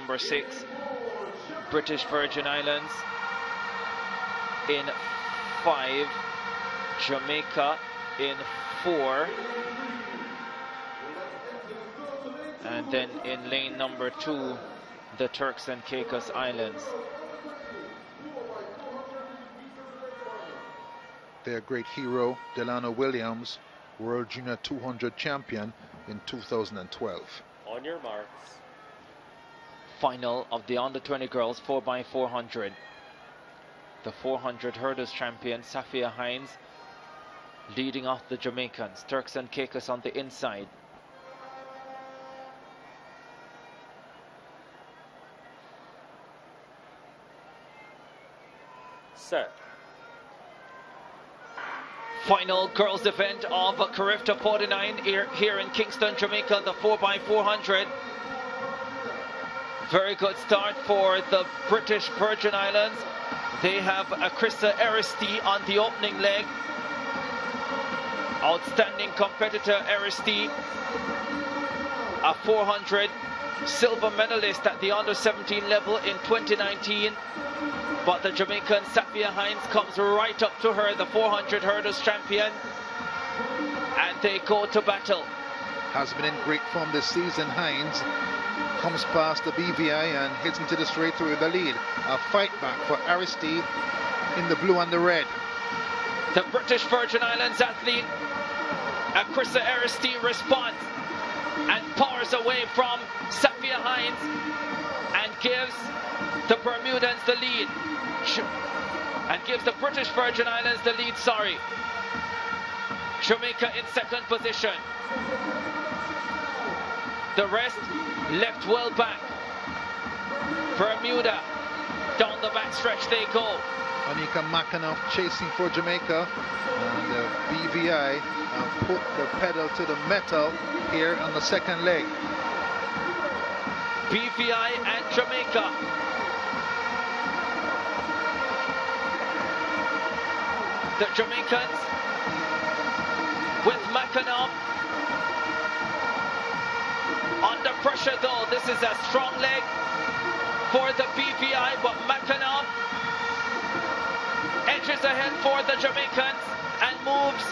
number 6. British Virgin Islands in 5. Jamaica in 4. And then in lane number 2, the Turks and Caicos Islands. Their great hero, Delano Williams, World Junior 200 champion in 2012. On your marks. Final of the under-20 girls 4x400. The 400 hurdles champion, Safia Hines, leading off the Jamaicans. Turks and Caicos on the inside. Set. Final girls event of Carifta 49 here in Kingston, Jamaica, the 4x400. Very good start for the British Virgin Islands. They have Krista Aristi on the opening leg. Outstanding competitor Aristi, a 400 silver medalist at the under-17 level in 2019. But the Jamaican Safia Hines comes right up to her, the 400 hurdles champion, and they go to battle. Has been in great form this season. Hines comes past the BVI and hits into the straight through the lead. A fight back for Aristi in the blue and the red. The British Virgin Islands athlete, Krista Aristi, responds and powers away from Safia Hines and gives the Bermudans the lead. And gives the British Virgin Islands the lead, sorry. Jamaica in second position. The rest left well back. Bermuda, down the back stretch they go. Anika Makanoff chasing for Jamaica, and the BVI put the pedal to the metal here on the second leg. BVI and Jamaica. The Jamaicans with Makanoff under pressure though. This is a strong leg for the BVI, but Makanoff edges ahead for the Jamaicans and moves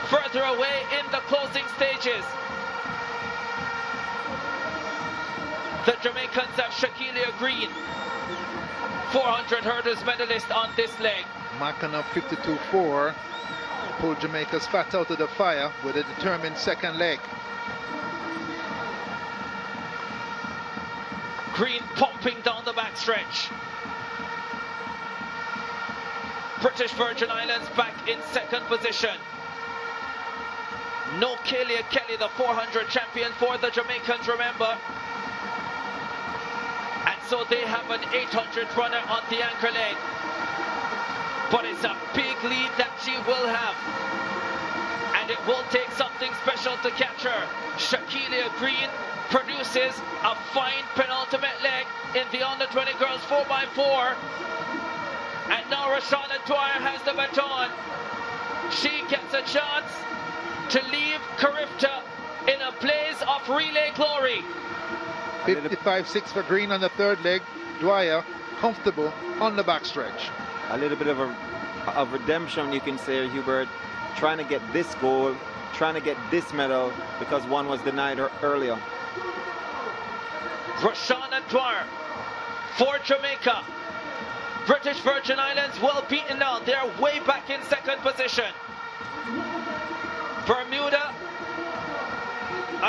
further away in the closing stages. The Jamaicans have Shaquille Green, 400 hurdles medalist on this leg. Makanoff 52.4 pulled Jamaica's fat out of the fire with a determined second leg. Green pumping down the backstretch. British Virgin Islands back in second position. No Kalia Kelly, the 400 champion for the Jamaicans, remember. And so they have an 800 runner on the anchor leg. But it's a big lead that she will have. And it will take something special to catch her. Shaquille Green produces a fine penultimate leg in the under-20 girls 4x4. And now Roshana Dwyer has the baton. She gets a chance to leave Carifta in a blaze of relay glory. 55.6 for Green on the third leg. Dwyer comfortable on the backstretch. A little bit of redemption, you can say, Hubert, trying to get this goal, trying to get this medal because one was denied her earlier. Roshana Dwyer for Jamaica. British Virgin Islands well beaten now. They're way back in second position.